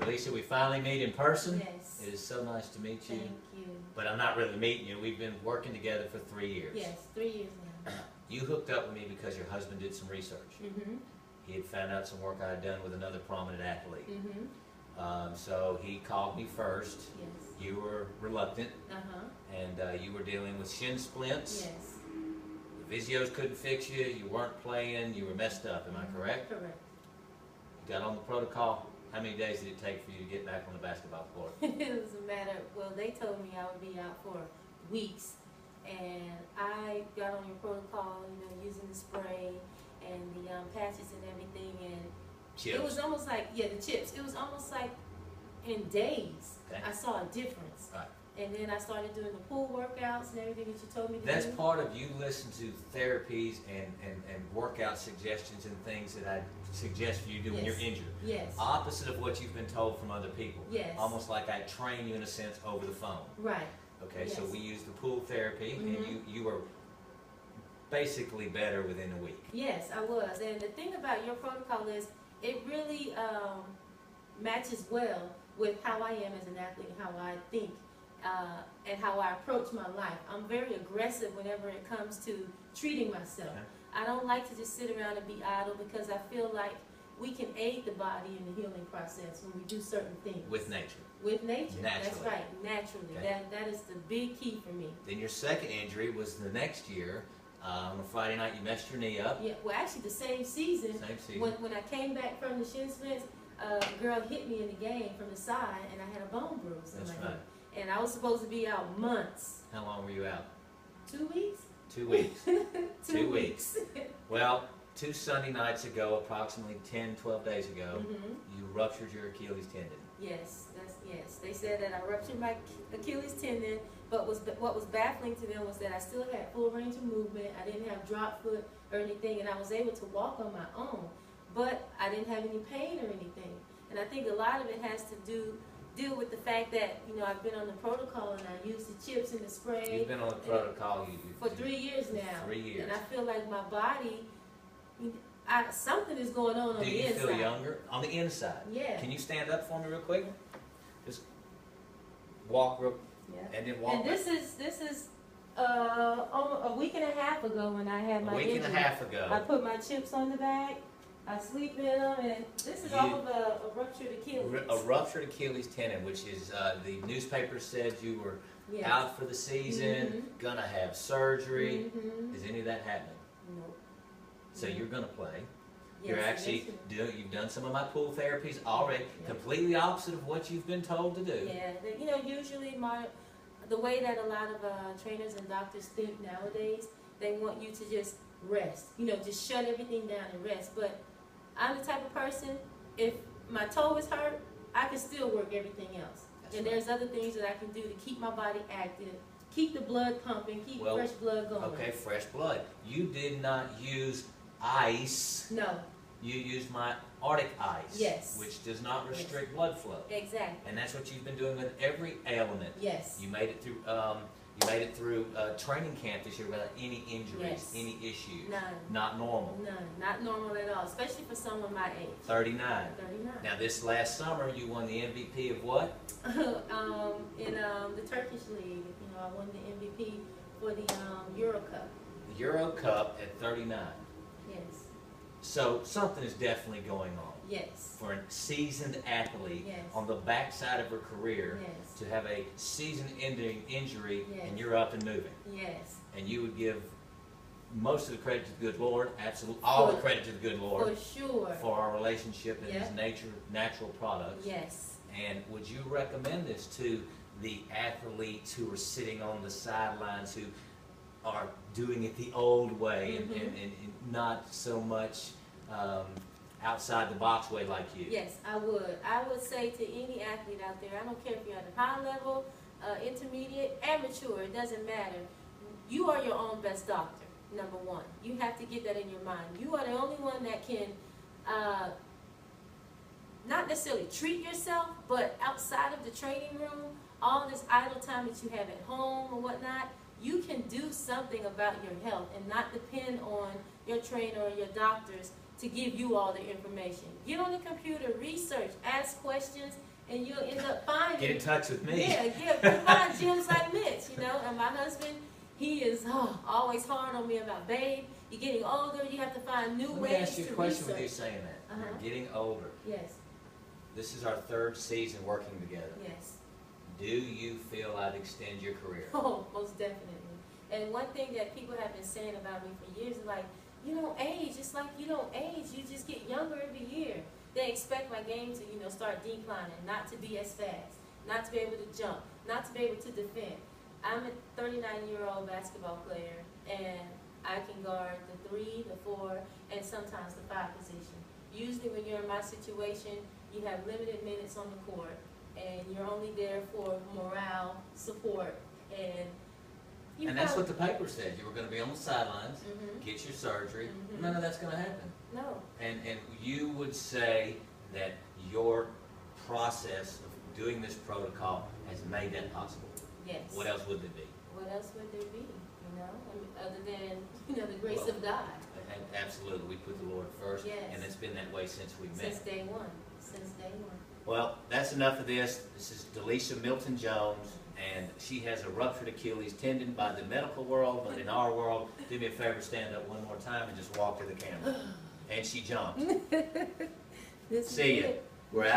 Delisha, we finally meet in person. Yes. It is so nice to meet you. Thank you. But I'm not really meeting you. We've been working together for 3 years. Yes, 3 years now. You hooked up with me because your husband did some research. Mm-hmm. He had found out some work I had done with another prominent athlete. Mm-hmm. So he called me first. Yes. You were reluctant, Uh-huh. and you were dealing with shin splints. Yes. The physios couldn't fix you. You weren't playing. You were messed up. Am I correct? Correct. You got on the protocol. How many days did it take for you to get back on the basketball court? It was a matter, well, they told me I would be out for weeks. And I got on your protocol, using the spray and the patches and everything. And Chips. it was almost like, the chips. It was almost like in days, Okay. I saw a difference. Right. And then I started doing the pool workouts and everything that you told me to That's do. part of you listen to therapies and workout suggestions and things that I suggest for you do when you're injured. Yes. Opposite of what you've been told from other people. Yes. Almost like I train you in a sense over the phone. Right. Okay, so Yes. we use the pool therapy, and you were basically better within a week. Yes, I was. And the thing about your protocol is it really matches well with how I am as an athlete and how I think and how I approach my life. I'm very aggressive whenever it comes to treating myself. Okay. I don't like to just sit around and be idle because I feel like we can aid the body in the healing process when we do certain things. With nature. With nature. Naturally. That's right, naturally. Okay. That is the big key for me. Then your second injury was the next year. On a Friday night, you messed your knee up. Yeah, well, actually, the same season. Same season. When I came back from the shin splints, a girl hit me in the game from the side, and I had a bone bruise in That's my right. hip. And I was supposed to be out months. How long were you out? 2 weeks? 2 weeks. 2 weeks. Well, 2 Sunday nights ago, approximately 10, 12 days ago, you ruptured your Achilles tendon. Yes, yes. They said that I ruptured my Achilles tendon, but what was baffling to them was that I still had full range of movement. I didn't have drop foot or anything, and I was able to walk on my own, but I didn't have any pain or anything. And I think a lot of it has to deal with the fact that, I've been on the protocol and I use the chips and the spray. You've been on the protocol for 3 years now. 3 years. And I feel like my body, something is going on Do the you inside. feel younger? On the inside? Yeah. Can you stand up for me real quick? Just walk real, Yeah. and then walk And back. this is a week and a half ago when I had my A week injury. and a half ago. I put my chips on the back. I sleep in them, and this is all of a ruptured Achilles. A ruptured Achilles tendon, which is the newspaper said you were Yes. out for the season, gonna have surgery. Is any of that happening? No. So you're gonna play. Yes, You're actually you've done some of my pool therapies already. Yeah. Completely opposite of what you've been told to do. Yeah, usually the way that a lot of trainers and doctors think nowadays, they want you to just rest. Just shut everything down and rest. But I'm the type of person, if my toe is hurt, I can still work everything else. That's And right. there's other things that I can do to keep my body active, keep the blood pumping, keep Well, fresh blood going. Okay, fresh blood. You did not use ice. No, You used my Arctic ice. Yes. Which does not restrict blood flow. exactly. And that's what you've been doing with every ailment. Yes. You made it through. Training camp this year without any injuries, Yes. any issues. None. Not normal. None. Not normal at all, especially for someone my age. 39. 39. Now this last summer you won the MVP of what? In the Turkish league, I won the MVP for the Euro Cup. The Euro Cup at 39. Yes. So something is definitely going on. Yes. For a seasoned athlete Yes. on the backside of her career Yes. to have a season-ending injury Yes. and you're up and moving. Yes. And you would give most of the credit to the good Lord, absolutely all the credit to the good Lord For sure. for our relationship and Yeah. His natural products. Yes. And would you recommend this to the athletes who are sitting on the sidelines who are doing it the old way and not so much outside the box way like you? Yes, I would. I would say to any athlete out there, I don't care if you're at a high level, intermediate, amateur, it doesn't matter. You are your own best doctor, number one. You have to get that in your mind. You are the only one that can not necessarily treat yourself, but outside of the training room, all this idle time that you have at home or whatnot, you can do something about your health and not depend on your trainer or your doctors to give you all the information. Get on the computer, research, ask questions, and you'll end up finding. Get in touch with me. Yeah, you find gems like Mitch, you know. And my husband, he is always hard on me about, babe, you're getting older, you have to find new ways to research. Let me ask you a question with you saying that. You're getting older. Yes. This is our 3rd season working together. Yes. Do you feel I'd extend your career? Oh, most definitely. And one thing that people have been saying about me for years is like, you don't age. It's like you don't age. You just get younger every year. They expect my game to, start declining, not to be as fast, not to be able to jump, not to be able to defend. I'm a 39-year-old basketball player, and I can guard the 3, the 4, and sometimes the 5 position. Usually when you're in my situation, you have limited minutes on the court, and you're only there for morale, support, and that's what the paper said. You were going to be on the sidelines, get your surgery. None of that's going to happen. No. And you would say that your process of doing this protocol has made that possible. Yes. What else would there be? What else would there be? Other than the grace of God. Absolutely, we put the Lord first, yes. And it's been that way since we met. Since day one. Since day one. Well, that's enough of this. This is Delisha Milton Jones, and she has a ruptured Achilles tendon by the medical world, but in our world, do me a favor, stand up one more time and just walk to the camera. And she jumped. See ya. We're out.